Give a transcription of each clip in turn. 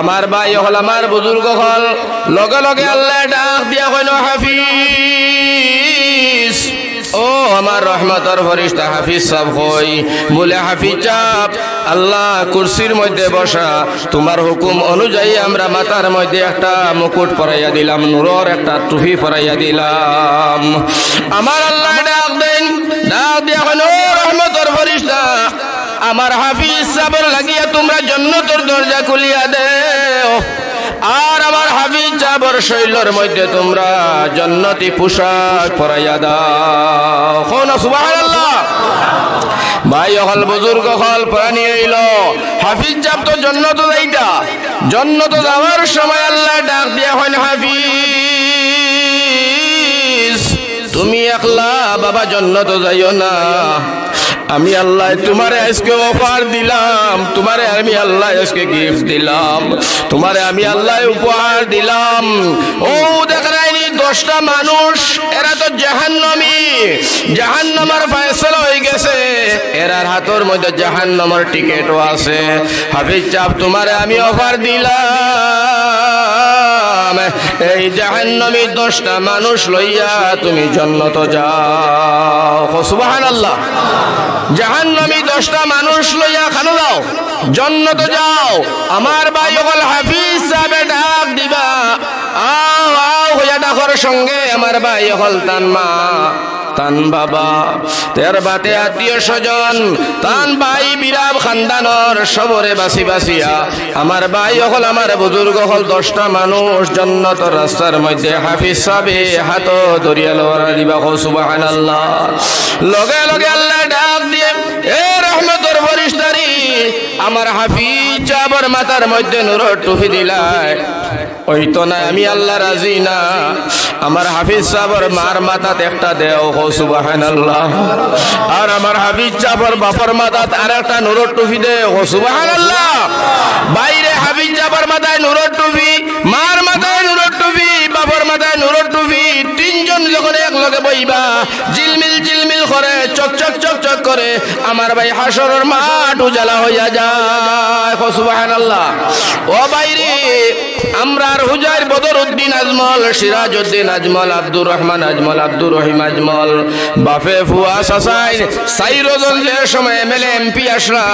আমার ভাই হল আমার বুজুর্গ হল লগে লগে আল্লাহ ডাক দিয়া কইল হাফিজ ও আমার রহমতের ফরিস্তা হাফিজ সাহেব কই বলে হাফিজ সাহেব আল্লাহ কুরসির মধ্যে বসা তোমার হুকুম অনুযায়ী আমরা মাথার মধ্যে একটা মুকুট পরাইয়া দিলাম নূরের একটা টুপি পরাইয়া দিলাম আমার আল্লাহ ডাক দেন ডাক দিয়া কইল রহমতের ফরিস্তা আমার হাফিজ সাহেবের লাগিয়া তোমরা জান্নাতের দরজা খুলিয়া দেও আর আমার হাফিজ সাহেবের শৈলের মধ্যে তোমরা জান্নাতি পোশাক পরাইয়া দাও কোন সুবহানাল্লাহ ভাই হল বুজুর্গ হল প্রাণী হইল হাফিজ সাহেব তো জান্নাতে যাইতা জান্নাতে যাওয়ার সময় আল্লাহ ডাক দিয়া হন হাফিজ তুমি একলা বাবা জান্নাতে যাইও না আমি আল্লাহ তোমারে আজকে অফার দিলাম তোমারে আমি আল্লাহ আজকে গিফট দিলাম তোমারে আমি আল্লাহ উপহার দিলাম ও দেখরাইনি 10টা মানুষ এরা তো জাহান্নামী জাহান্নামের ফয়সালা হয়ে গেছে এরার হাতের মধ্যে জাহান্নামের টিকেটও আছে হাফিজ সাহেব তোমারে আমি অফার দিলাম এই জাহান্নামী 10টা মানুষ লইয়া তুমি জান্নাতে যাও সুবহানাল্লাহ জাহান্নামী 10টা মানুষ লইয়া খানো যাও জান্নাতে যাও আমার ভাই হল হাফিজ সাহেব ডাক দিবা আও আও হইয়া ডাকর সঙ্গে আমার ভাই হল তান মা তান বাবা তের বাতে আত্মীয় স্বজন তান ভাই বিরাব খানদানর সবরে বাসি বাসিয়া আমার ভাই হল আমার বুজুর্গ হল 10টা মানুষ জান্নাতের রাস্তার মধ্যে হাফিজ সাহেব হাত ধরিয়া লওয়া দিবা সুবহানাল্লাহ লগে লগে আল্লাহ ডাক দিয়ে এ রহমতের ফরিস্তারি আমার হাফিজ সাহেবের মাথার মধ্যে নূরের টুপি দিলাই ওই তো না আমি আল্লাহ রাজি না আমার হাফিজ সাহেবের মার মাথাতে একটা দেও সুবহানাল্লাহ আর আমার হাফিজ সাহেবের বাপর মাথাতে আরেকটা নূরের টুপি দেও সুবহানাল্লাহ বাইরে হাফিজ সাহেবের মাথায় নূরের টুপি মার মাথায় নূরের টুপি বাপর মাথায় নূরের টুপি তিনজন যখন এক লগে বইবা জিলমিল জিলমিল করে চকচক চকচক করে আমার ভাই হাসরের মাঠ উজালা হইয়া যায় সুবহানাল্লাহ ও বাইরে আমরা হুজাইর বদরউদ্দিন আজমল সিরাজউদ্দিন আজমল আব্দুর রহমান আজমল আব্দুর রহিম আজমল বাফে ফুয়া সাসাইন সাইরোজন যে সময় এমএলএ এমপি আসলা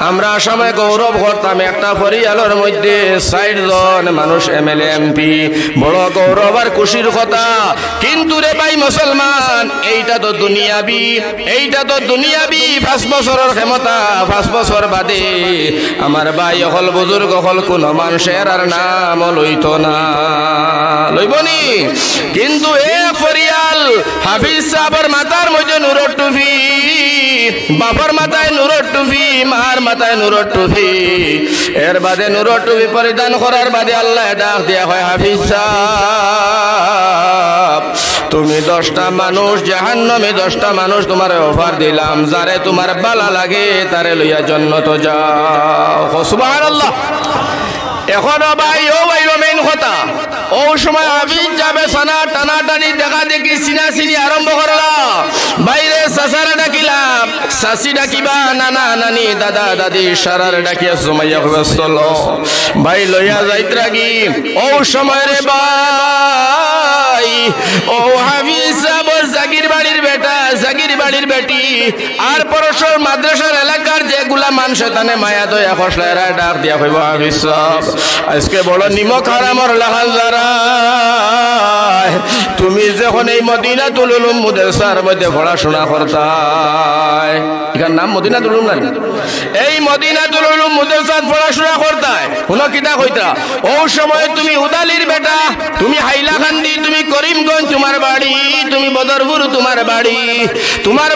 আমরা সময় গৌরব করতাম একটা পরিয়ালের মধ্যে 60 জন মানুষ এমএলএ এমপি বড় গৌরব আর খুশির কথা কিন্তু রে ভাই মুসলমান এইটা তো দুনিয়াবি 5 বছরের ক্ষমতা 5 বছর বাদে আমার ভাই হল বুজুর্গ হল কোন মানুষের আর নাম লইতো না লইবনি কিন্তু এ পরিয়াল হাফিজ সাহেবের মাথার মধ্যে নূরের টুপি বাবার মাথায় নূরের টুপি মার মাথায় নূরের টুপি এর বাদে নূরের টুপি পরিধান করার বাদে আল্লাহ ডাক দেয়া হয় হাফিজ সাহেব তুমি 10টা মানুষ জাহান্নামে 10টা মানুষ তোমার অফার দিলাম যারে তোমার বালা লাগে তারে লইয়া জান্নাতে যাও সুবহানাল্লাহ এখনো ভাই ও ভাই মেইন কথা ও সময় হাফিজ যাবে সানা টানা টানি দেখা দেখি চিনা চিনি আরম্ভ করলা বাইরে সাসারা ডাকিলাম সাসি ডাকিবা নানা নানি দাদা দাদি সারার ডাকিয়া সুমাইয়া চলো ভাই লইয়া যাইত্রা কি ও সময় রে ভাই ও হাফিজ সাহেবের জাগির বাড়ির বেটা জাগির বাড়ির বেটি আর পরশর মাদ্রাসার এলাকার যেগুলা মান শয়তানে মায়া দয়া খসলারা ডাক দিয়া কইব হাফিজ সাহেব আজকে বড় নিমক হারামর লাহাল যারা তুমি যখন এই মদিনাতুল উলুম মাদ্রাসার মধ্যে পড়াশোনা করতাই এখান নাম মদিনাতুল উলুম না এই মদিনাতুল উলুম মাদ্রাসাত পড়াশোনা করতাই কোন কিতা কইতা ও সময় তুমি উদালির বেটা তুমি হাইলাকান্দি তুমি করিমগঞ্জ তোমার বাড়ি তুমি বদরপুর তোমার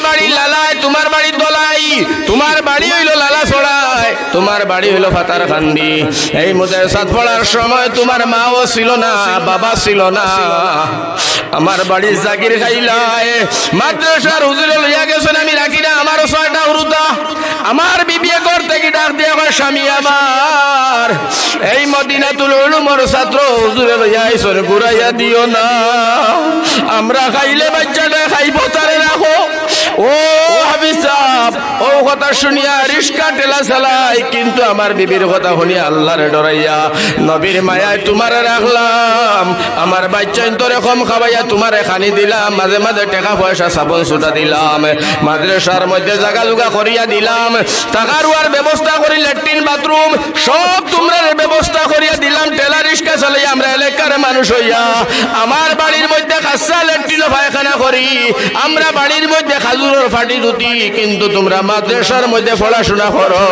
বাড়ি লালাই তোমার বাড়ি দলাই তোমার বাড়ি হইলো লালা ছড়ায় তোমার বাড়ি হইলো ফাতারকান্দি এই মাদ্রাসাত পড়ার সময় তোমার মাও ছিল না বাবা ছিল না আমার বাড়ি জাগির খাইলাই মাদ্রাসার হুজুরে লইয়া গেছেন আমি রাখি না আমার 6টা হুরুতা আমার বিবিয়ে করতে কি ডাক দিয়ে আমার স্বামী আমার এই মদিনাতুল উলুমের ছাত্র হুজুরে লইয়া আইছেন ঘুরাইয়া দিও না আমরা খাইলে বাচ্চাটা খাইব তারে রাখো ও হাফিজ সাহেব ও কথা শুনিয়া রিস্কা টেলা চালাই, কিন্তু আমার বিবির কথা শুনিয়া আল্লাহরে ডরাইয়া নবীর মায়ায় তোমারে রাখলাম। আমার বাচ্চা তোরে কম খাওয়াইয়া তোমারে খানি দিলাম, মাঝে মাঝে টাকা পয়সা সাবন সুটা দিলাম, মাদ্রাসার মধ্যে জায়গা জুগা করিয়া দিলাম, টাকার ওয়ার ব্যবস্থা করি, ল্যাট্রিন বাথরুম সব তোমরা ব্যবস্থা করিয়া দিলাম। টেলা রিস্কা চালাই আমরা এলাকার মানুষ হইয়া আমার বাড়ির মধ্যে খাসা ল্যাট্রিন পায়খানা করি, আমরা বাড়ির মধ্যে খাজুরের ফাটি দুটি, কিন্তু তোমরা মাদ্রাসার মধ্যে পড়াশোনা করো।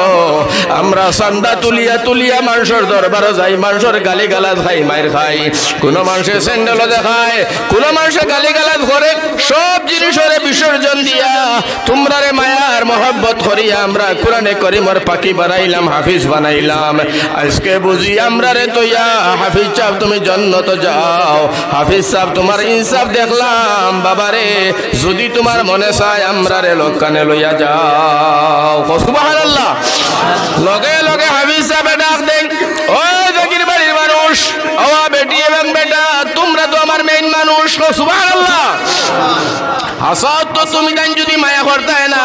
আমরা চান্দা তুলিয়া তুলিয়া মানুষের দরবারে যাই, মানুষের গালি গালাজ খাই, মায়ের খাই, কোন মানুষের স্যান্ডেলও দেখায়, কোন মানুষের গালি গালাজ করে, সব জিনিসের বিসর্জন দিয়া তোমরা রে মায়ার মহব্বত করিয়া আমরা কোরআনে করিমর পাখি বানাইলাম, হাফিজ বানাইলাম। আজকে বুঝি আমরা রে তৈয়া হাফিজ সাহেব তুমি জান্নাত যাও। হাফিজ সাহেব তোমার ইনসাফ দেখলাম বাবারে, যদি তোমার মনে চায় আমরা রে লোকানে লইয়া যাও। সুবহানাল্লাহ। লগে লগে হাফিজ সাহেব ডাক দেন, ও জাকির বাড়ির মানুষ, ও বেটি এবং বেটা, তোমরা তো আমার মেইন মানুষ। সুবহানাল্লাহ। হাসাত তো তুমি জান যদি মায়া করতায় না,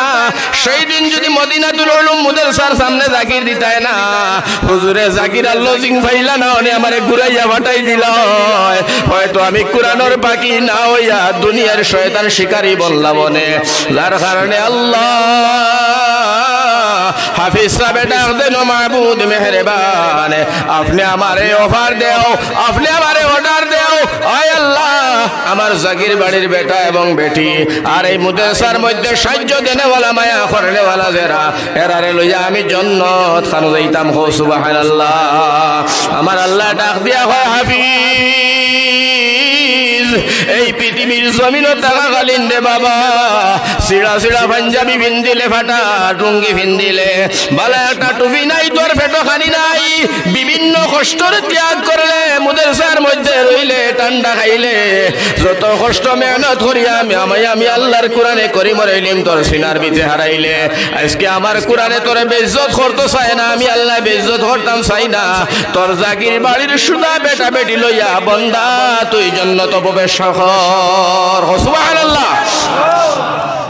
সেই দিন যদি মদিনাতুল উলুম মুদারসার সামনে জাকির দিতায় না, হুজুরে জাকির আর লজিং পাইলা না ওনে আমারে ঘুরাইয়া ফাটাই দিল, হয়তো আমি কুরআনের পাখি না হইয়া দুনিয়ার শয়তান শিকারী বললাম মনে। যার কারণে আল্লাহ হাফিজ সাহেব ডাক দেন, মাহবুদ মেহেরবান আপনি আমারে অফার দেও, আপনি আমারে অর্ডার দেও, আয় আল্লাহ আমার জাকির বাড়ির বেটা এবং বেটি আর এই মুদারসার মধ্যে সাহায্য দেনেওয়ালা মায়া করনেওয়ালা যারা, এরারে লইয়া আমি জান্নাত খানো যাইতাম। হো সুবহানাল্লাহ। আমার আল্লাহ ডাক দিয়া হয়, হাফিজ এই পৃথিবীর জমিনও থাকাকালীন রে বাবা সিড়া সিড়া পাঞ্জাবি ভিন্দিলে, ফাটা টুঙ্গি ভিন্দিলে, বালা একটা টুপি নাই, তোর পেটো খানি নাই, বিভিন্ন কষ্টর ত্যাগ করলে, মুদারসার মধ্যে রইলে, ঠান্ডা খাইলে, যত কষ্ট মেহনত করিয়া আমি আল্লাহর কোরআনে করিমর ইলম তোর সিনার ভিতরে হারাইলে, আজকে আমার কোরআনে তোরে বেইজ্জত করতে চায় না, আমি আল্লাহ বেইজ্জত করতাম চাই না। তোর জাকির বাড়ির সুদা বেটা বেটি লইয়া বন্দা তুই জান্নাত প্রবেশ কর। সুবহানাল্লাহ।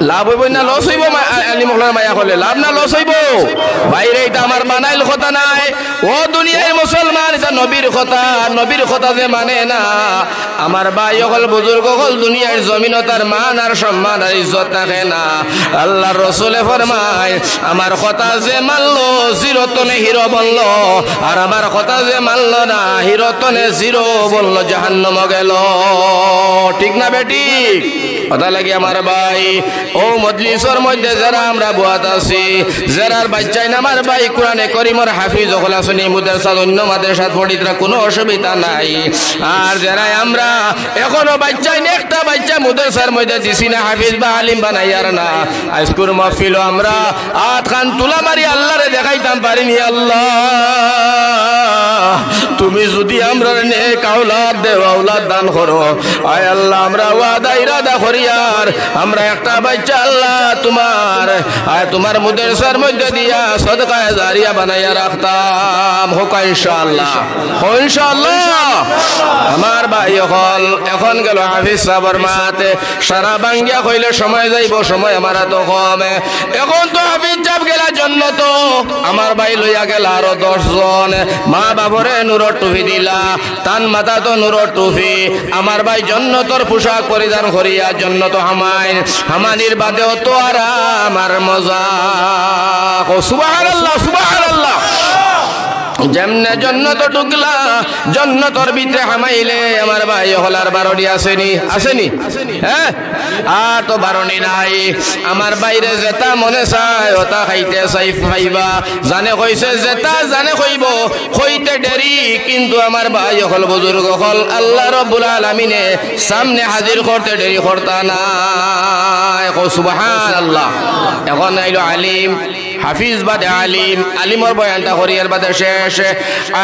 লাভ হইব না লস হইব? আলী মোহলার মায়া হলে লাভ না লস হইব? বাইরে এটা আমার বানাইল কথা নাই, ও দুনিয়ায় মুসলমান, এটা নবীর কথা, নবীর কথা যে মানে না, আমার ভাই হল বুজুর্গ হল দুনিয়ার জমিন তার মান আর সম্মান আর ইজ্জত থাকে না। আল্লাহর রাসূলে ফরমায়, আমার কথা যে মানলো জিরতনে হিরো বলল, আর আমার কথা যে মানলো না হিরতনে জিরো বলল, জাহান্নামে গেল। ঠিক না বেটি? কথা লাগে আমার ভাই। ও মজলিসের মধ্যে যারা আমরা বুয়াত আছি, যারার বাচ্চাই না আমার ভাই কোরআনে করিমর হাফিজ হল আসনি, মুদারসা অন্য মাদ্রাসাত পড়িতরা কোনো অসুবিধা নাই। আর যারা আমরা এখনো বাচ্চাই না, একটা বাচ্চা মুদারসার মধ্যে দিছি না হাফিজ বা আলিম বানাইয়ার না, আজকুর মাহফিল আমরা আট খান তুলা মারি আল্লাহরে দেখাইতাম পারিনি। আল্লাহ তুমি যদি আমরা নেক আওলাদ দেও, আওলাদ দান করো, আয় আল্লাহ আমরা ওয়াদা ইরাদা করি আর আমরা একটা বাচ্চা আল্লাহ তোমার মুদারসার মধ্যে দিয়া সদকায়ে জারিয়া বানাইয়া রাখতাম। হোক ইনশাআল্লাহ, ইনশাআল্লাহ। আমার ভাই হল এখন গেল হাফিজ সাহেবের মাতে, সারা বাঙ্গিয়া কইলে সময় যাইব, সময় আমার তো কমে। এখন তো হাফিজ সাহেব গেলা জন্য তো আমার ভাই লইয়া গেল আরো 10 জন। মা বাবরে নূরের টুপি দিলা, তান মাথা তো নূরের টুপি, আমার ভাই জন্নতর পোশাক পরিধান করিয়া জন্নত হামানির বাদেও তো আরাম আর মজা। সুবহানাল্লাহ, সুবহানাল্লাহ। যেমনে জন্নত ঢুকলা, জন্নতর ভিতরে হামাইলে আমার ভাই হলার বারণী আসেনি, আসেনি? হ্যাঁ, আর তো বারণী নাই। আমার বাইরে যেটা মনে চায় ওটা খাইতে চাই পাইবা, জানে কইছে যেটা জানে কইব, কইতে দেরি, কিন্তু আমার ভাই হল বুজুর্গ হল আল্লাহ রাব্বুল আলামিনে সামনে হাজির করতে দেরি করতা নাই। সুবহানাল্লাহ। এখন আইলো আলিম, হাফিজ বাদে আলিম, আলিমর বয়ানটা করিয়ার বাদে শেষ।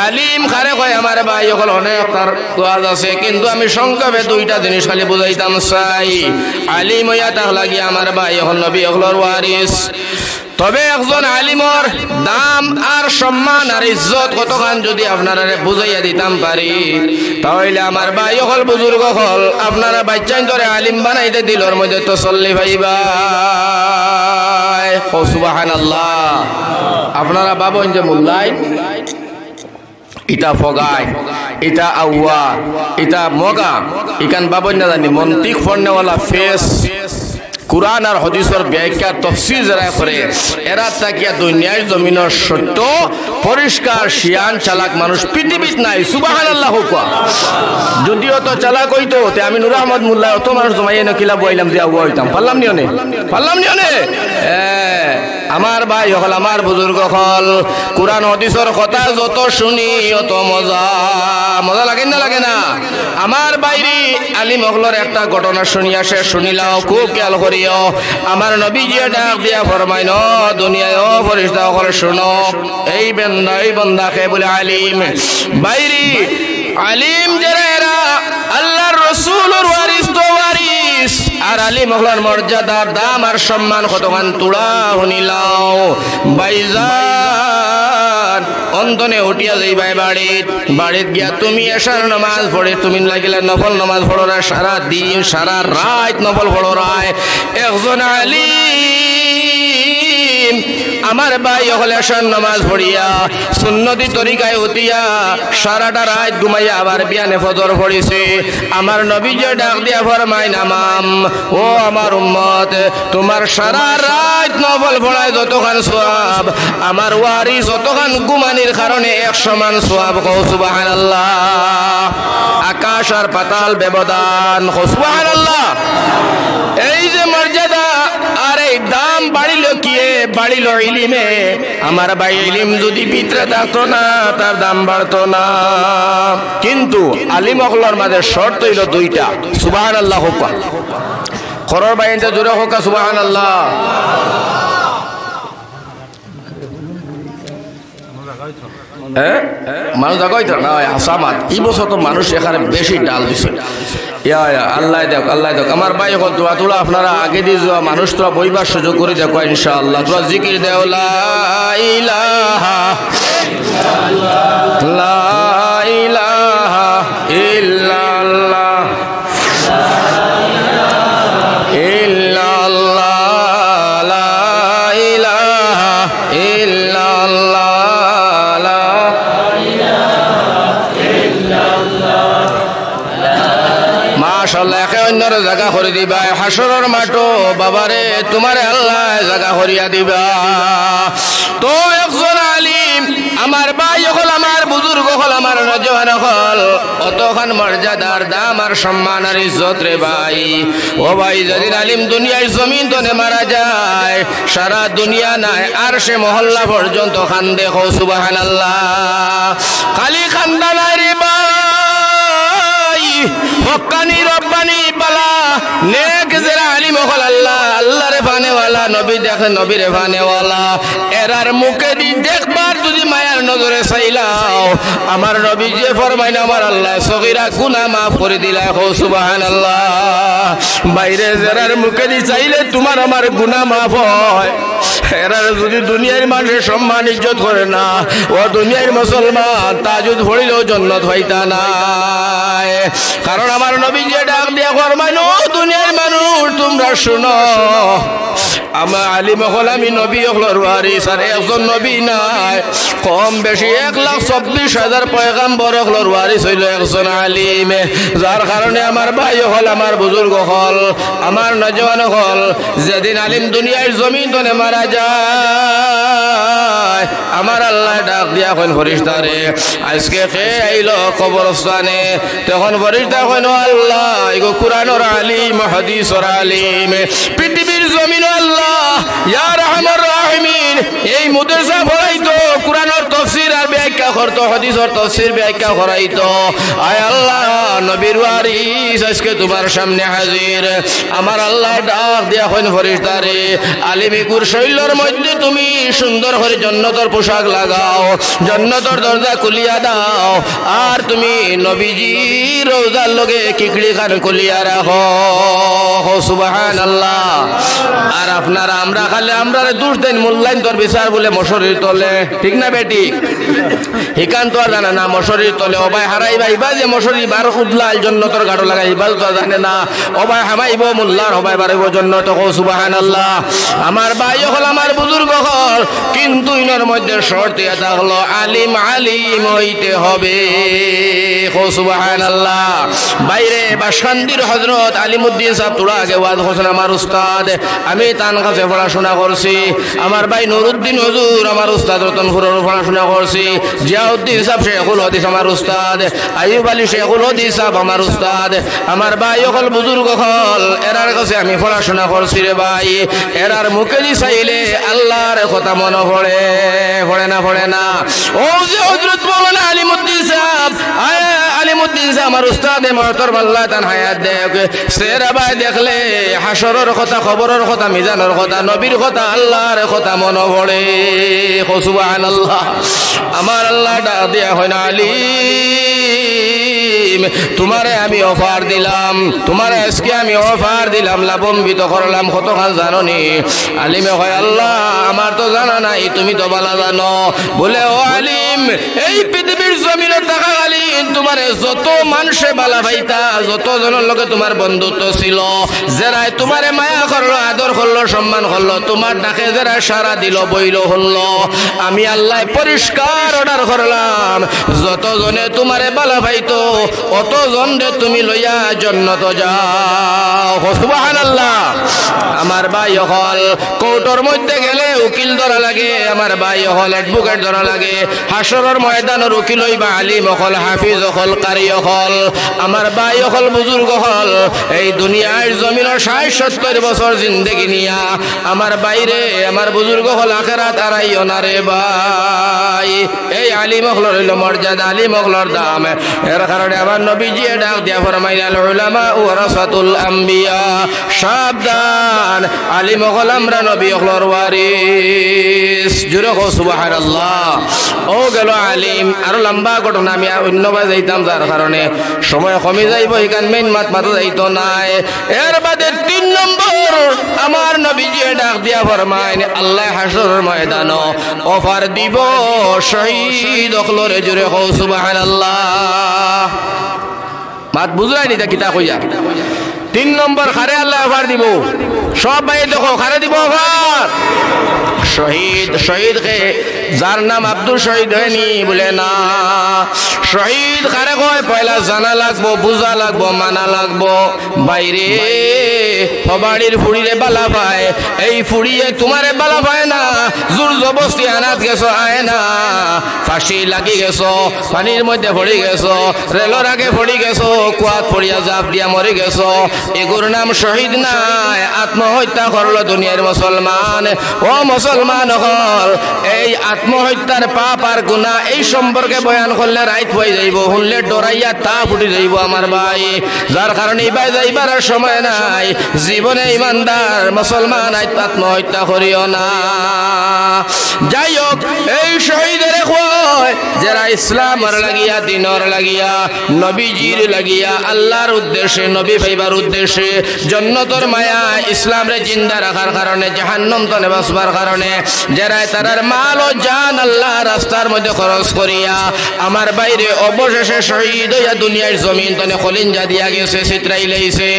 আলিম খারে কয় আমার ভাই হল অনেক তার কাজ আছে, কিন্তু আমি সংক্ষেপে 2টা জিনিস খালি বুঝাইতাম চাই। আলিম হইয়া তাক লাগি আমার ভাই হল নবী হলর ওয়ারিস। তবে একজন আলিমর দাম আর সম্মান আর ইজ্জত কতখান যদি আপনারা বুঝাইয়া দিতাম পারি, তাহলে আমার ভাই হল বুজুর্গ হল আপনারা বাচ্চাই ধরে আলিম বানাইতে দিলর মধ্যে তো চল্লি ভাইবা। সুবহানাল্লাহ। আপনারা বাবন যে মোল্লাই ইটা ফগাই, ইটা আউয়া, ইটা মগা, ইকান বাবন না জানি মন্তিক ফড়নেওয়ালা ফেস কুরআন আর হাদিসের ব্যাখ্যা তাফসীর যারা করে এরা তাকিয়া দুনিয়ার জমিনের সত্য পরিষ্কার শিয়ান চালাক মানুষ পৃথিবীত নাই। সুবহানাল্লাহ। যদিও তো চালাক হইতো তে আমি নূর আহমদ মোল্লা অত মানুষ জমাইয়া নকিলা বইলাম যে আগুয়া হইতাম পারলাম নিয়নে আমার ভাই হল আমার বুজুর্গ হল কুরআন হাদিসের কথা যত শুনি অত মজা লাগে না লাগে না। আমার বাইরে আলিম হলর একটা ঘটনা শুনিয়া শেষ শুনিলাও, খুব খেয়াল করিও। আমার নবীজি ডাক দিয়া ফরমাইন দুনিয়ায় ও ফেরেশতা হল শুনো, এই বান্দাকে বলে আলিম বাইরে আলিম যারা এরা আল্লাহর রাসূলের ওয়ারিস তো ওয়ারিস, আর আলিম হলার মর্যাদার দাম আর সম্মান কতখান তুড়া শুনিলাও। বাইজান অন্তনে উঠিয়া যাইবাই বাড়িত গিয়া তুমি এশার নামাজ পড়ে তুমি লাগিলে নফল নামাজ পড়ো না, সারা দিন সারা রাত নফল পড়ো রায়। একজন আলিম আমার ভাই হলে এশার নামাজ পড়িয়া সুন্নতি তরিকায় উঠিয়া সারাটা রাত ঘুমাইয়া আবার বিয়ানে ফজর পড়িছে। আমার নবীজি ডাক দিয়া ফরমাইন আমাম ও আমার উম্মত, তোমার সারা রাত নফল পড়ায় যতখান সওয়াব আমার ওয়ারিস যতখান ঘুমানির কারণে এক সমান সওয়াব। সুবহানাল্লাহ। আকাশ আর পাতাল ব্যবধান। সুবহানাল্লাহ। এই যে মর্যাদা আর এই দাম বাড়িল কিয়ে বাড়িল ইলিমে। আমার ভাই ইলিম যদি ভিতরে থাকতো না তার দাম বাড়তো না। কিন্তু আলিম হকলার মাঝে শর্ত হইল দুইটা। সুবহানাল্লাহ হোক খরর বাইনটা জোরে হোক সুবহানাল্লাহ। মানুষ জাগাইতো না আসামাত এই বছর তো মানুষ এখানে বেশি ডাল দিছে। আল্লাহ দেখ আল্লাহ দেখ আমার ভাই হল দোয়া তোলা আপনারা আগে দিয়ে যাওয়া মানুষ তোরা বইবার সুযোগ করে দেখো ইনশাআল্লাহ। তোরা জিকির দেও লা ইলাহা লা ইলাহা ইল্লাল্লাহ ইল্লাল্লাহ লা ইলাহা ইল্লাল্লাহ মাশাআল্লাহ। একে অন্যর জায়গা করে দিবা হাসরের মাঠো বাবারে তোমারে আল্লাহ জায়গা করিয়া দিবা। তো একজন আলিম আমার ভাই হল আমার বুজুর্গ হল আমার নজওয়ান হল অতখান মর্যাদার দাম আর সম্মান আর ইজ্জত রে ভাই। ও ভাই যেদিন আলিম দুনিয়ার জমিন তনে মারা যায় সারা দুনিয়া নাই আর সে মহল্লা পর্যন্ত খান্দে। সুবহানাল্লাহ। খালি খান্দা নাই রে ভাই, হক্কানি রব্বানি বালা নেক যারা আলিম হল আল্লাহ আল্লাহরে ফানেওয়ালা নবী দেখে নবীরে ফানেওয়ালা এরার মুখে দি দেখবার যদি মায়ার নজরে চাইলাও আমার নবী যে ফরমাইন আমার আল্লাহ সগীরা গুনাহ মাফ করে দিলা। সুবহানাল্লাহ। বাইরে যারার মুখে দি চাইলে তোমার আমার গুনাহ মাফ হয়। এরার যদি দুনিয়ার মানুষের সম্মান ইজ্জত করে না ও দুনিয়ার মুসলমান তাজুদ পড়িলেও জান্নাত হইতা না। কারণ আমার নবী যে ডাক দিয়া ফরমাইন ও দুনিয়ার মানুষ তোমরা শুনো, আমার আলিম হল আমি নবী হলর ওয়ারিস আর একজন নবী নাই কম বেশি 1,24,000 পয়গাম্বর হলর ওয়ারিস হইল একজন আলিম। যার কারণে আমার ভাই হল আমার বুজুর্গ হল আমার নজওয়ান হল যেদিন আলিম দুনিয়ার জমিন তনে মারা যায় আমার আল্লাহ ডাক দিয়া কইন ফেরেশতারে আজকে কে আইলো কবরস্থানে, তখন ফেরেশতা কইন আল্লাহ এগো কুরআনের আলিম হাদিসের আলিম পৃথিবীর জমিন আল্লাহ ইয়া রাহমার রাহিমিন এই মাদ্রাসা পড়াইতো কুরআনের তাফসীর আর ব্যাখ্যা করতো হাদিসের তাফসীর ব্যাখ্যা করাইতো। আয় আল্লাহ নবীর ওয়ারিস আজকে তোমার সামনে হাজির। আমার আল্লাহ ডাক দিয়া কইন ফেরেশতারে আলিমি কুর শৈলর মধ্যে তুমি সুন্দর করে জান্নাতের পোশাক লাগাও, জান্নাতের দরজা খুলিয়া দাও আর তুমি নবীজি রওজার লগে কিকড়ি খান খুলিয়া রাখো। সুবহানাল্লাহ। আর আপনারা আমরা খালি আমরা দোষ দেন মূল্যায়ন তোর বিচার বলে মশরির তলে, ঠিক না বেটি? হিকান তো আর জানে না মশরির তলে অবাই হারাইবা ইবা যে মশরি বার উদলাল জন্নতর গাড়ো লাগাই ইবাল তো জানে না অবাই হামাইব মোল্লার হবাই বাড়িব জন্নত। সুবহানাল্লাহ। আমার ভাই হল আমার বুজুর্গ হল, কিন্তু ইনার মধ্যে শর্ত এটা হলো আলিম আলিম হইতে হবে। সুবহানাল্লাহ। বাইরে বা শান্তির হযরত আলিমউদ্দিন সাহেব তোরা আগে ওয়াজ হোসেন আমার উস্তাদ, আমি তার কাছে পড়াশোনা করছি। আমার ভাই নুরুদ্দিন হুজুর আমার উস্তাদ, রতনপুরের পড়াশোনা করছি। জিয়াউদ্দিন সাহেব শেখুল হাদিস আমার উস্তাদ, আইয়ুব আলী শেখুল হাদিস সাহেব আমার উস্তাদ। আমার ভাই হল বুজুর্গ হল, এরার কাছে আমি পড়াশোনা করছি রে ভাই। এরার মুখে চাইলে আল্লাহর কথা মনে পড়ে, পড়ে না পড়ে না? ও যে হযরত মাওলানা আলিমউদ্দিন সাহেব, আলিমউদ্দিন সাহেব আমার উস্তাদে মহতরম আল্লাহ তাআলা হায়াত দেখ। সেরা ভাই দেখলে হাসরের কথা, খবরের কথা, মিজানের কথা, নবীর কথা, আল্লাহর কথা মনে পড়ে। সুবহানাল্লাহ। আমার আল্লাহ ডাক দেয়া হয় না আলিম তোমারে আমি অফার দিলাম, তোমারে আজকে আমি অফার দিলাম, লাভম্বিত করলাম, কতখান জাননি? আলিমে হয় আল্লাহ আমার তো জানা নাই, তুমি তো ভালো জানো। বলে ও আলিম এই পৃথিবীর জমিনের টাকা আলিম তোমারে যত মানুষে বালা ভাইতা, যত জনের লোকে তোমার বন্ধুত্ব ছিল, যারা তোমারে মায়া করলো, আদর করলো, সম্মান করলো, তোমার ডাকে যারা সারা দিল, বইল হলো, আমি আল্লাহ পরিষ্কার অর্ডার করলাম যত জনে তোমারে বালা ভাইতো অত জনে তুমি লইয়া জান্নাত যাও। সুবহানাল্লাহ। আমার ভাই হল কোর্টের মধ্যে গেলে উকিল ধরা লাগে, আমার ভাই হল অ্যাডভোকেট ধরা লাগে। হাসরের ময়দানের উকিল হইবা আলিম হল, হাফিজ হল, কারি হল। আমার ভাই হল বুজুর্গ হল, এই দুনিয়ার জমিনের ৬০-৭০ বছর জিন্দেগি নিয়া আমার বাইরে আমার বুজুর্গ হল আখেরাত আরাইও না রে ভাই। এই আলিম হলর হইল মর্যাদা, আলিম হলর দাম। এর কারণে আমার নবীজি ডাক দিয়া ফরমাইলেন উলামা ওয়ারাসাতুল আম্বিয়া, সাবধান আলিম হল আমরা নবী হলর ওয়ারিস। জুরে কও সুবহানাল্লাহ। ও গেল আলিম। আরো লম্বা ঘটনা, আমি অন্যবার যাইতাম যার কারণে সময় কমে যাইব, এখান মেইন মাথা যাইতো নাই। এর বাদে ৩ নম্বর আমার নবীজি ডাক দিয়া ফরমাইন আল্লাহ হাসরের ময়দান অফার দিব শহীদ হলরে। জুরে কও সুবহানাল্লাহ। মাত বুঝলাইনি তা কিতা কইয়া? ৩ নম্বর খারে আল্লাহ অফার দিব। সব ভাই দেখো খারে দিব অফার শহীদ। শহীদ কে যার নাম আব্দুল শহীদ হয়নি বলে না, শহীদ কারে কয় পয়লা জানা লাগবো, বুঝা লাগবো, মানা লাগবো। বাইরে বাড়ির ফুড়িরে বালা পায়, এই ফুড়িয়ে তোমারে বালা পায় না, জোর জবস্তি আনাত গেছো আয় না, ফাঁসি লাগি গেছো, পানির মধ্যে পড়ি গেছো, রেলর আগে পড়ি গেছো, কুয়াত পড়িয়া জাপ দিয়া মরে গেছো, এগুর নাম শহীদ নাই, আত্মহত্যা করলো দুনিয়ার মুসলমান। ও মুসলমান হল, এই আত্মহত্যার পাপ আর গুনাহ এই সম্পর্কে বয়ান করলে রাইত হয়ে যাইব, শুনলে ডরাইয়া তা ফুটি যাইব আমার ভাই। যার কারণে ভাই যাইবার সময় নাই, জীবনে ইমানদার মুসলমান আত্মহত্যা করিও না। যাই হোক, এই শহীদের কয় যারা ইসলামের লাগিয়া, দিনের লাগিয়া, নবীজির লাগিয়া, আল্লাহর উদ্দেশ্যে, নবী ভাইবার উদ্দেশ্যে, জান্নাতের মায়া ইসলামরে জিন্দা রাখার কারণে, জাহান্নাম তনে বাঁচবার কারণে যারা তারার মাল ও জান আল্লাহ রাস্তার মধ্যে খরচ করিয়া আমার বাইরে অবশেষে শহীদ হইয়া দুনিয়ার জমিন তনে খলিঞ্জা দিয়া গেছে, চিত্রাই লাইছে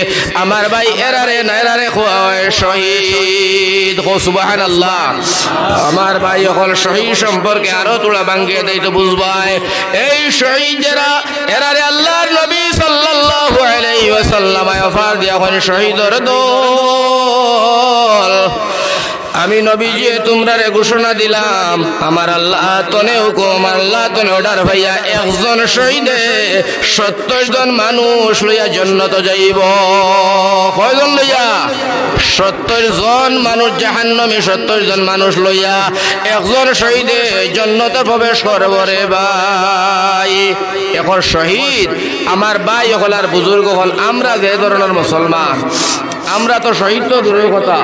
আমার ভাই। এরারে না এরারে হয় শহীদ। সুবহানাল্লাহ। আমার ভাই হল শহীদ সম্পর্কে আরো তোলা ভাঙ্গিয়ে দেয় তো বুঝবাই। এই শহীদ যারা এরারে আল্লাহর নবী সাল্লাল্লাহু আলাইহি ওয়াসাল্লাম অফার দিয়া হয় শহীদের দল। আমি নবীজি তোমরা রে ঘোষণা দিলাম, আমার আল্লাহ তনে হুকুম, আল্লাহ তনে অর্ডার ভাইয়া, একজন শহীদে 70 জন মানুষ লইয়া জান্নাত যাইব। কয়জন লইয়া? 70 জন মানুষ জাহান্নামে, 70 জন মানুষ লইয়া একজন শহীদে জান্নাতে প্রবেশ করব রে ভাই। এখন শহীদ আমার ভাই হল আর বুজুর্গ হল, আমরা যে ধরনের মুসলমান, আমরা তো শহীদ তো দূরের কথা,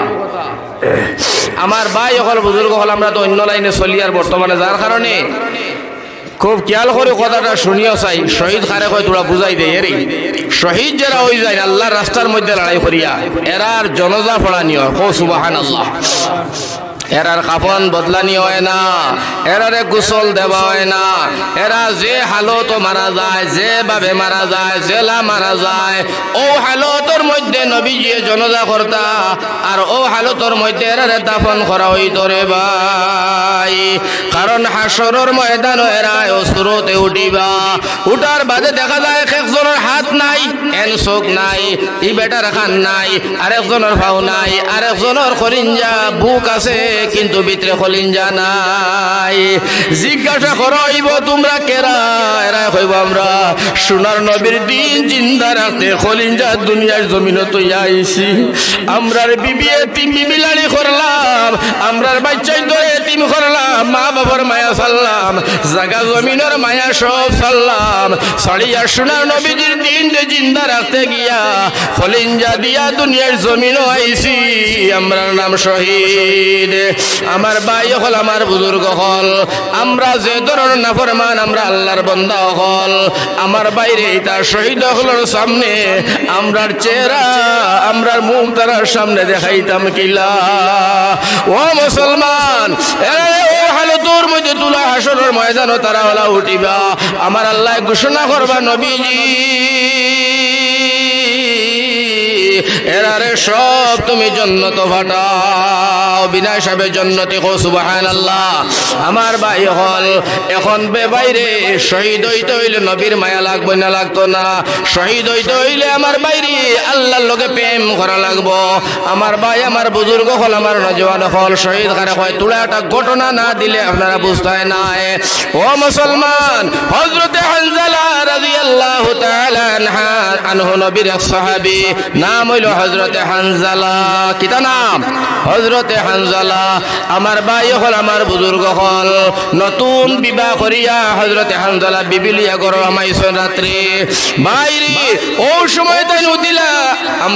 আমার ভাই হল বুজুর্গ হল, আমরা তো অন্য লাইনে চলি আর বর্তমানে। যার কারণে খুব খেয়াল করে কথাটা শুনিও চাই, শহীদ খারে কয় তোরা বুঝাই দেয় এরই শহীদ যারা হয়ে যায় আল্লাহর রাস্তার মধ্যে লড়াই করিয়া এরার জনজা পড়ানি হয়। সুবহানাল্লাহ। এরার কাফন বদলানি হয় না, এরারে গোসল দেওয়া হয় না। এরা যে হালত মারা যায়, যেভাবে মারা যায়, জেলা মারা যায়, ও হালতর মধ্যে নবীজি জনজা করতা আর ও হালতর মধ্যে এরারে দাফন করা হইতো রে ভাই। কারণ হাসরের ময়দান এরা অসুরতে উঠিবা, উঠার বাদে দেখা যায় একজনের হাত নাই, এন চোখ নাই, ই বেটার কান নাই, আরেকজনের ভাও নাই, আরেকজনের খরিঞ্জা বুক আছে কিন্তু ভিতরে খলিঞ্জা নাই। জিজ্ঞাসা করইব তোমরা কেরা? এরা কইব আমরা সোনার নবীর দিন জিন্দা রাখতে খলিঞ্জা দুনিয়ার জমিনে তো আইছি। আমরার বিবি এতিম বিবিলাড়ি করলাম, আমরার বাচ্চাই ধরে এতিম করলাম, মা বাবার মায়া সারলাম, জাগা জমিনের মায়া সব সারলাম, সাড়িয়া সোনার নবীজির দিন যে জিন্দা রাখতে গিয়া খলিঞ্জা দিয়া দুনিয়ার জমিনও আইছি। আমরার নাম শহীদ। আমার ভাই হল, আমার বুজুর্গ হল, আমরা যে ধরনের নাফরমান, আমরা আল্লাহর বান্দা হল, আমার বাইরে তার শহীদ হলের সামনে আমরার চেহারা, আমরার মুখ তারার সামনে দেখাইতাম কিলা? ও মুসলমান, ও হালতুর মধ্যে তুলা হাসরের ময়দানও তারা হলা উঠিবা। আমার আল্লাহ ঘোষণা করবা নবীজি এরারে সব তুমি জন্নত ফাটাও, বিনা হিসাবে জন্নতে। সুবহানাল্লাহ। আমার ভাই হল এখন বাইরে শহীদ হইতে হইলে নবীর মায়া লাগবে না? লাগতো না? শহীদ হইতে হইলে আমার বাইরে আল্লাহর লগে প্রেম করা লাগবো। আমার ভাই, আমার বুজুর্গ হল, আমার নজওয়ান হল, শহীদ কারে হয় তুলা একটা ঘটনা না দিলে আপনারা বুঝতে নাই। ও মুসলমান, হযরতে হানজালা রাদিয়াল্লাহু তাআলা আনহু নবীর এক সাহাবী, নাম হইল হযরতে হানজালা। কিতা নাম? হযরতে হানজালা। আমার ভাই হল, আমার বুজুর্গ হল, নতুন বিবাহ করিয়া হযরতে হানজালা বিবি লিয়া গরো আমাইছেন রাত্রে। বাইরে ও সময় তাই নদিলা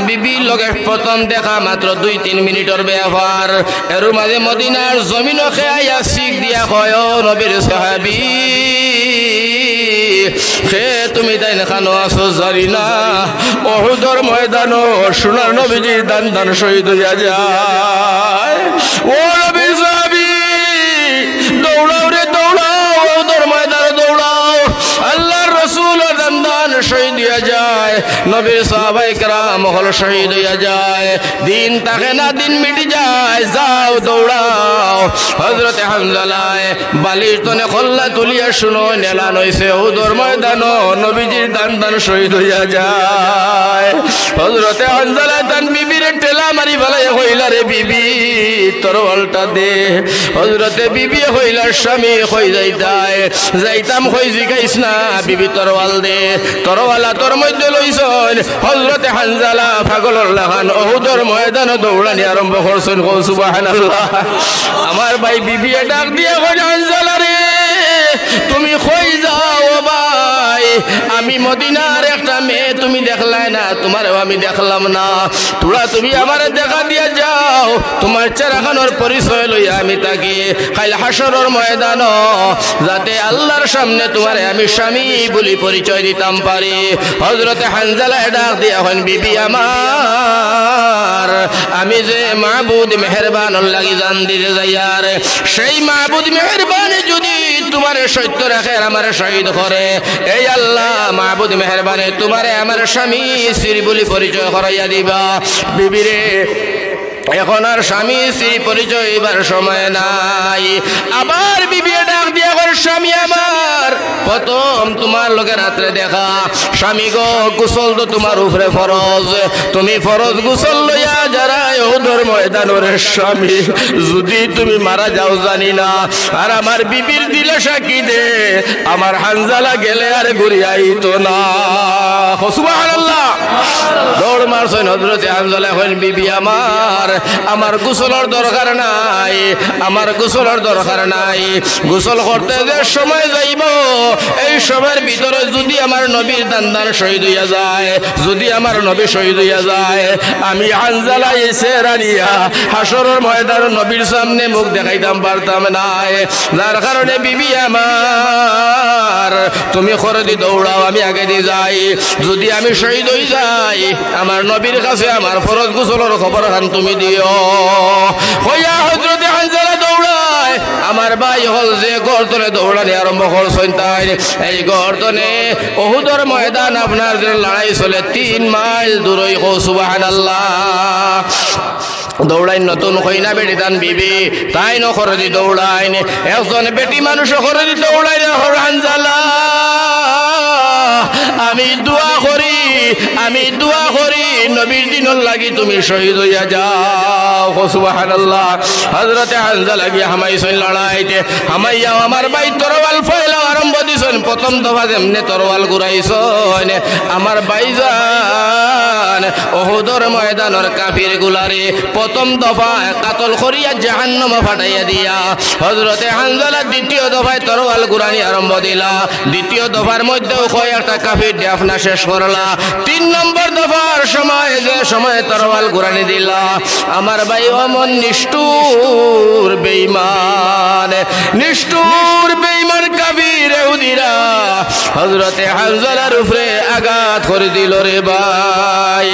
বিবির লগে প্রথম দেখা মাত্র 2-3 মিনিটের ব্যাপার। এর মাঝে মদিনার জমিনও খেয়াইয়া শিখ দিয়া কয়, ও নবীর সাহাবী, সে তুমি তাই নেখানো আসো জানি না, উহুদের ময়দানও সোনার নবীজি দান দান শহীদ হইয়া যায়। ও নবীর সাহাবী, দৌড়াও রে দৌড়াও, উহুদের ময়দানে দৌড়াও, আল্লাহর রাসূল দান দান শহীদ হইয়া যায়, নবীর সাহাবায়ে কেরাম হল শহীদ হইয়া যায়। দিন থাকে না, দিন মিটে যায়, যাও দৌড়াও। হযরতে হানজালায় বালিশ তনে খল্লা তুলিয়া শুনো নেলান হইছে উহুদের ময়দানও নবীজির দান দান শহীদ হইয়া যায়। হযরতে হানজালা তান বিবির টেলা মারি ফেলাই হইলা, রে বিবি তরোয়ালটা দে। হযরতে বিবি হইলার স্বামী হই যাইতায়, যাইতাম হই জিগাইস না, বিবি তরোয়াল দে। তরোয়ালা তোর মধ্যে লইছন। হযরতে হানজালা পাগলর লাগান উহুদের ময়দানে দৌড়ানি আরম্ভ করছেন। সুবহানাল্লাহ। আমার ভাই বিবি ডাক দিয়ে কই, হানজালা রে তুমি কই যাও ভাই? আমি মদিনার একটা মেয়ে, তুমি দেখলাই না, তোমারও আমি দেখলাম না, তোরা তুমি আমারে দেখা দিয়ে যাও, তোমার চেহারাখানোর পরিচয় লইয়া আমি তাকে কাল হাসরের ময়দান যাতে আল্লাহর সামনে তোমারে আমি স্বামী বলি পরিচয় দিতাম পারি। হযরতে হানজালা ডাক দিয়া হন, বিবি আমার, আমি যে মাহবুদ মেহেরবান লাগি জান দিতে যাইয়ার, সেই মাহবুদ মেহেরবান যদি তোমার সত্য রাখে আমার শহীদ করে, এই আল্লাহ মাহবুদ মেহেরবানে তোমারে আমার স্বামী স্ত্রী বলি পরিচয় করাইয়া দিবা। বিবিরে এখন আর স্বামী স্ত্রী পরিচয় এবার সময় নাই। আবার বিবি ডাক দিয়া করে, স্বামী আমার, প্রথম তোমার লোকের রাত্রে দেখা, স্বামী গো গোসল তো তোমার উপরে ফরজ, তুমি ফরজ গোসল লইয়া যারা উহুদের ময়দানের স্বামী, যদি তুমি মারা যাও জানি না, আর আমার বিবির দিলে সাক্ষী দে, আমার হানজালা গেলে আর ঘুরিয়াইতো না। সুবহানাল্লাহ। দৌড় মারছেন হযরতে হানজালা, হইন বিবি আমার, আমার গোসলের দরকার নাই, আমার গোসলের দরকার নাই। গোসল করতে যে সময় যাইব এই সময়ের ভিতরে যদি আমার নবীর দান্দার শহীদ হইয়া যায়, যদি আমার নবী শহীদ হইয়া যায়, আমি হানজালা এসে রানিয়া হাসরের ময়দানে নবীর সামনে মুখ দেখাইতাম পারতাম না। যার কারণে বিবি আমার তুমি খরদি দৌড়াও, আমি আগে দিয়ে যাই। যদি আমি শহীদ হয়ে যাই আমার নবীর কাছে আমার ফরজ গোসলের খবর খান তুমি দিও। হইয়া হযরতে হানজালা দৌড়ায়। আমার ভাই হল যে গর্দনে দৌড়ানি আরম্ভ করছেন, তাই এই গর্দনে উহুদের ময়দান আপনার যে লড়াই চলে 3 মাইল দূরই। সুবহানাল্লাহ। দৌড়াইন নতুন কইনা বেটি তান বিবি তাই নখরদি দৌড়াইন। একজন বেটি মানুষ খরদি দৌড়াইন। হানজালা আমি দোয়া করি, আমি দোয়া করি নবীর দিনের লাগি তুমি শহীদ হইয়া যাও। সুবহানাল্লাহ। হযরতে হানজালা গিয়া হামাইছেন লড়াইতে। হামাইয়া আমার ভাই তরোয়াল ফেলা আরম্ভ দিছেন। প্রথম দফা যেমনে তরোয়াল ঘুরাইছেন আমার ভাইজান উহুদের ময়দানের কাফির গুলারে প্রথম দফা কাতল করিয়া জাহান্নামে ফাটাইয়া দিয়া হযরতে হানজালা দ্বিতীয় দফায় তরোয়াল ঘুরানি আরম্ভ দিলা। দ্বিতীয় দফার মধ্যেও কয়েকটা কাফির আপনার শেষ করলা। 3 নম্বর দফার সময় যে সময় তরোয়াল ঘুরানি দিলা আমার ভাই অমন নিষ্ঠুর বেঈমান, নিষ্ঠুর বেঈমান কাফির ইহুদিরা হযরতে হানজালার উপরে আঘাত করে দিল রে ভাই।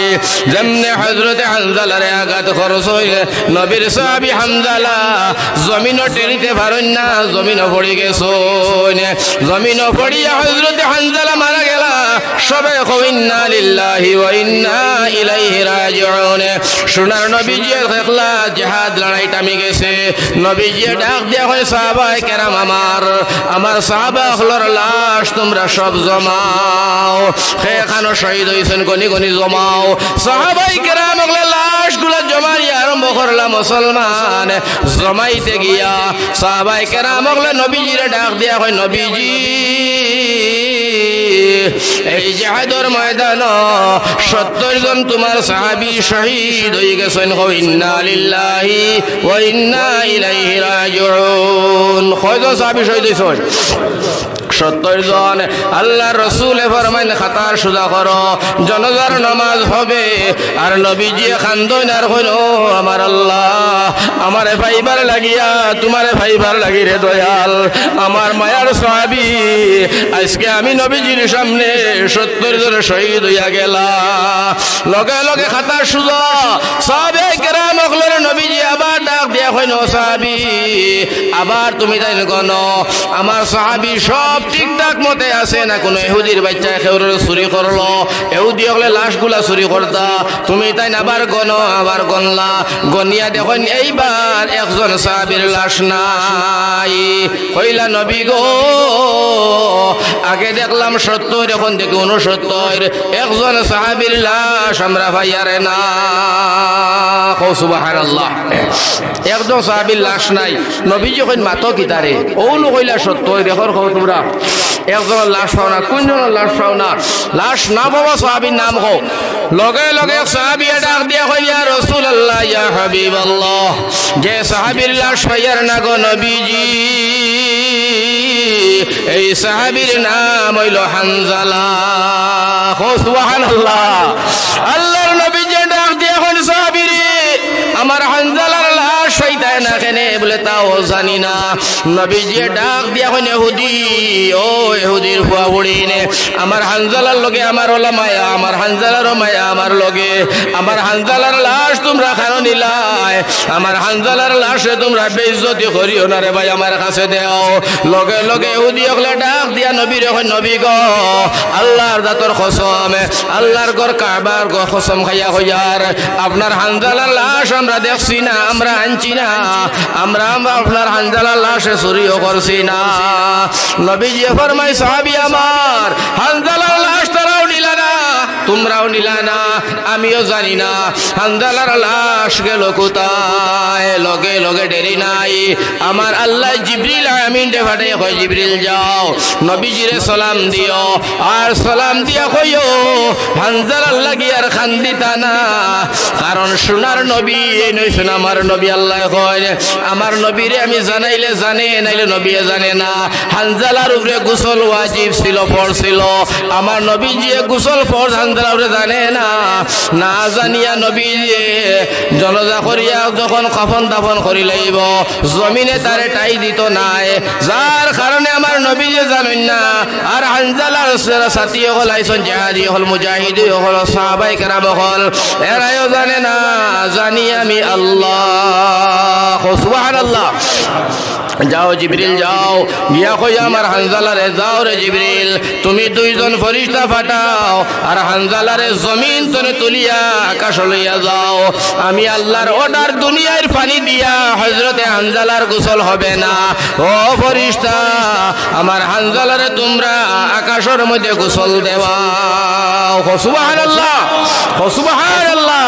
যেমনে হযরতে হানজালারে আঘাত করছে নবীর সাহাবী হানজালা জমিনও টেরিতে পারেন না, জমিনও পড়ে গেছেন। জমিনও পড়িয়া হযরতে হানজালা মারা গেলা। সবে ইন্না লিল্লাহি ওয়া ইন্না ইলাইহি রাজিউন। সোনার নবীজি দেখলা জিহাদ লড়াই টামি গেছে। নবীজি ডাক দিয়া কয় সাহাবায়ে কেরাম আমার সাহাবা হলর লাশ তোমরা সব জমাও। সেখানে শহীদ হইছেন গনি গনি জমাও। সাহাবায়ে কেরাম লাশগুলা জমাইয়া আরম্ভ করলা মুসলমান। জমাইতে গিয়া সাহাবায়ে কেরাম নবীজিরে ডাক দিয়া কয় নবীজি এই জিহাদের ময়দান 70 জন তোমার সাহাবী শহীদ হয়ে গেছেন। ইন্না লিল্লাহি ওয়া ইন্না ইলাইহি রাজিউন। কয়জন সাহাবী শহীদ হয়েছেন? 70 জন। আল্লাহর রাসূল ফরমাইন খাতার সুজা করো, জানাজার নামাজ হবে। আর নবীজি খান্দন আর কইল আমার আল্লাহ আমারে ভাইবার লাগিয়া তোমারে ভাইবার লাগি রে দয়াল আমার মায়ার সাহাবী আজকে আমি নবীজির সামনে 70 জন শহীদ হইয়া গেলা। লগে লগে খাতার সুজা সাহাবায়ে কেরাম হলেন নবীজি আবার ডাক দিয়া কইল সাহাবী আবার তুমি তাই গণ আমার সাহাবী সব ঠিকঠাক মতে আছে না? কোনো ইহুদির বাচ্চা খেউরে চুরি করলো, ইহুদি হলে লাশগুলা চুরি করতা, তুমি তাই আবার গণ আবার গণলা। গনিয়া দেখুন এইবার একজন সাহাবীর লাশ নাই। কইলা নবী গো আগে দেখলাম 70, এখন দেখি 69। একজন সাহাবীর লাশ আমরা পাইয়ারে না। সুবহানাল্লাহ। একজন সাহাবীর লাশ নাই। নবীজি কইন মাতো কিতারে ওনো কইলা 70 দেখর কও তোমরা একজনের লাশ পাও না। কোনজনের লাশ পাও না? লাশ না পাওয়া সাহাবীর নাম কও। লগে লগে সাহাবী ডাক দিয়া কই ইয়া রাসূলুল্লাহ ইয়া হাবিবাল্লাহ যে সাহাবীর লাশ পাইয়ার না গো নবীজি এই সাহাবীর নাম হইল হানজালা। সুবহানাল্লাহ। আল্লাহর নবী যে ডাক দিয়া কই সাহাবীরে আমার হানজালার লাশ পাইতায় না কেনে? বলে তাও জানি না। নবীজি ডাক দিয়া কই ইহুদি ও ইহুদির ফুয়া বুড়িনে আমার হানজালার লগে আমার ওলা মায়া, আমার হানজালারও মায়া আমার লগে। আমার হানজালার লাশ তোমরা খানো নিলাই, আমার হানজালার লাশে তোমরা বেইজ্জতি করিও না রে ভাই, আমার কাছে দেও। লগে লগে ইহুদি হলে ডাক দিয়া নবীর কই নবী গো আল্লাহর জাতর কসম আল্লাহর ঘর কাবার কসম খাইয়া কইয়ার আপনার হানজালার লাশ আমরা দেখছি না, আমরা আনছি না, আমরা আপনার হানজালার লাশে চুরিও করছি না। নবীজি ফরমাই সাহাবী আমার হানজালার লাশ তারাও নিলা না, তোমরাও নিলা না, আমিও জানি না হানজালার লাশ গেল কোথায়। লগে লগে দেরি নাই, আমার আল্লাহ জিবরিল আমিন রে পাঠাই কয় জিবরিল যাও নবীজিরে সালাম দিও, আর সালাম দিয়া কইও হানজালার লাগি আর খান্দিতা না, কারণ সোনার নবী এই নয় শোনা আমার নবী। আল্লাহ কয় আমার নবীরে আমি জানাইলে জানে, নাইলে নবী জানে না। হানজালার উপরে গোসল ওয়াজিব ছিল, ফরজ ছিল, আমার নবী যে গোসল ফরজ হানজালার উপরে জানে না। না জানিয়া নবী জনজা করিয়া যখন কাফন দাফন করি লাইব জমিনে তারে টাই দিত নাই, যার কারণে আমার নবী যে জানেন না। আর হানজালার সাথী হল আইসন জিহাদি হল মুজাহিদি হল সাহাবায়ে কেরাম হল এরাও জানে না, জানি আমি আল্লাহ। সুবহানাল্লাহ। যাও জিবরিল যাও গিয়া কই আমার হানজালারে যাও রে জিবরিল তুমি দুইজন ফেরেশতা পাঠাও আর হানজালারে জমিন তনে তুলিয়া আকাশ লইয়া যাও। আমি আল্লাহর অর্ডার দুনিয়ার পানি দিয়া হযরতে হানজালার গোসল হবে না। ও ফেরেশতা আমার হানজালারে তোমরা আকাশের মধ্যে গোসল দেওয়াও। সুবহানাল্লাহ, সুবহানাল্লাহ।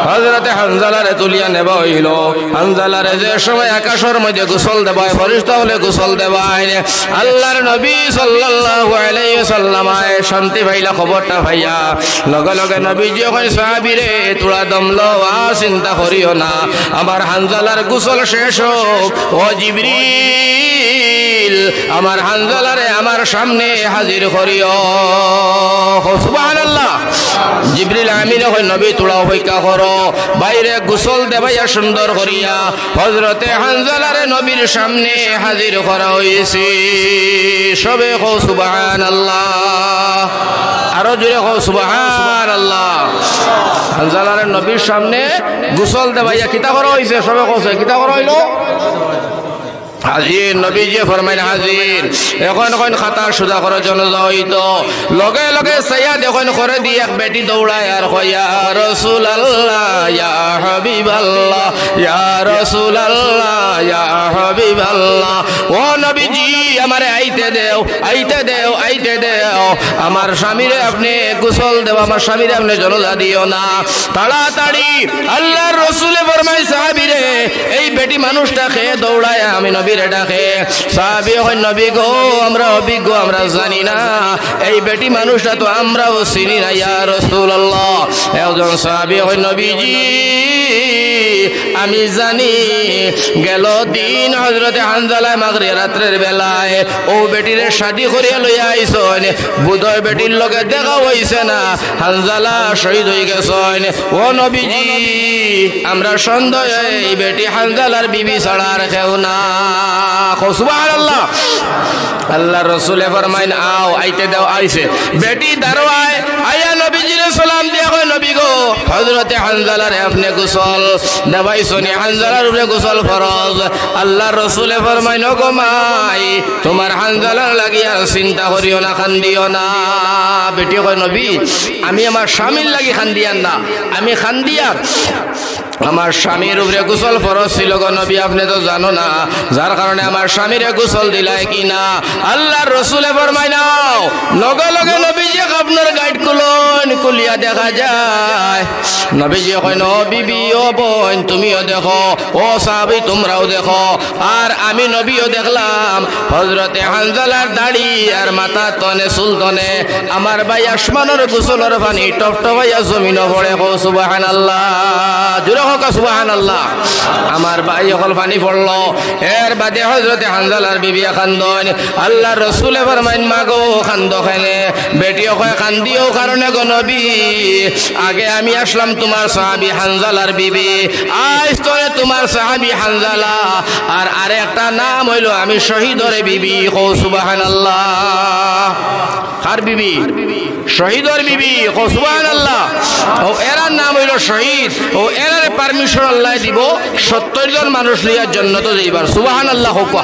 হযরতে হানজালারে তুলিয়া নেবা হইল। হানজালারে যে সময় আকাশের মধ্যে গোসল দেবায় ফেরেশতা হলে গোসল দেবায় আল্লাহর নবী সাল্লাল্লাহু আলাইহি ওয়াসাল্লাম শান্তি পাইলা খবরটা ভাইয়া লগে লগে নবীজি কই সাহাবীরে তোরা দম লওয়া চিন্তা করিও না, আমার হানজালার গোসল শেষ হোক। ও জিবরিল আমার হানজালারে আমার সামনে হাজির করিও। সুবহানাল্লাহ। জিবরিল আমিন কই নবী তোরা অপেক্ষা করো, বাইরে গোসল দেবাইয়া সুন্দর করিয়া হযরতে হানজালারে নবীর সামনে হাজির করা হয়েছে। সবে কও সুবহানাল্লাহ, আরো জোরে কও সুবহানাল্লাহ। হানজালারে নবীর সামনে গোসল দেবাইয়া কিতা করা হয়েছে? সবে কওছে কিতা করা হইল? হাজির। নবীজি ফরমাইন হাজির। এখন এখন খাতা সুদা করার জন্য যাইতো লগে লগে সাইয়া দেখুন করে দিয়ে এক বেটি দৌড়ায় আর কয় ইয়া রাসূলুল্লাহ ইয়া হাবিবাল্লাহ ইয়া রাসূলুল্লাহ ইয়া হাবিবাল্লাহ। ও নবীজি আমারে আইতে দেও, আইতে দেও, আইতে দেও, আমার স্বামীরে আপনি গোসল দেও, আমার স্বামীরে আপনি জনাজা দিও না। তাড়াতাড়ি আল্লাহর রাসূলে ফরমায় সাহাবীরে এই বেটি মানুষটা খেয়ে দৌড়ায় আমি নবীরে ডাকে। সাহাবী কই নবী গো আমরা অভিজ্ঞ, আমরা জানি না এই বেটি মানুষটা তো আমরাও চিনি না ইয়া রাসূলুল্লাহ। একজন সাহাবী কই নবীজি আমি জানি গেল দিন হযরতে হানজালা মাগরিব রাতের বেলায় ও বেটিরে শাদি করিয়া লইয়া আইছন, বুধয় বেটির লগে দেখা হইছে না, হানজালা শহীদ হয়ে গেছেন। ও নবীজি আমরা সন্দেহ এই বেটি হানজালার বিবি ছাড়া আর কেউ না। সুবহানাল্লাহ। আল্লাহর রাসূল ফরমাইন আও আইতে দাও। আইছে বেটি দারওয়ায় আয়া নবীজিরে সালাম দিয়া কয় নবী গো হযরতে হানজালারে আপনি গোসল দেবাইছনি, হানজালার উপরে গোসল ফরজ। আল্লাহর রাসূল ফরমাইন গো মাই তোমার হানজালার লাগি আর চিন্তা করিও না, খান্দিও না। বেটি কয় নবী আমি আমার স্বামীর লাগি খান্দিয়ান না, আমি খান্দিয়া আমার স্বামীর উপরে গোসল ফরজ ছিল গো নবী আপনি তো জানো না, যার কারণে আমার স্বামীরে গোসল দিলাই কিনা। আল্লাহর রাসূলে ফরমায় নাও লগে লগে নবীজি আপনার গাইড খুলিয়া দেখা যায়। নবীজি কয় ও বিবি ও বোন তুমিও দেখো, ও সাহাবী তোমরাও দেখো। আর আমি নবীও দেখলাম হযরতে হানজালার দাড়ি আর মাথা তনে চুল তনে আমার ভাই আসমানের গোসলের পানি টপটপাইয়া জমিনও পড়ে। সুবহানাল্লাহ, জোরে হোক সুবহানাল্লাহ। আমার ভাই হল পানি পড়লো, এর বাদে হযরতে হানজালার বিবি কান্দন। আল্লাহর রাসূলে ফরমাইন মা গো কান্দ কেনে? বেটিও কয় কান্দিও কারণে গো নবী আগে আমি আসলাম তোমার সাহাবী হানজালার বিবি, আজ তো তোমার সাহাবী হানজালা আর আরেকটা নাম হইল আমি শহীদরে বিবি। কও সুবহানাল্লাহ। কার বিবি? শহীদর বিবি। কও সুবহানাল্লাহ। ও এরার নাম হইল শহীদ। ও এরার পারমিশন আল্লাহ দিব 70 জন মানুষ লিয়ার জন্য তো যাইবার। সুবহানাল্লাহ হোক।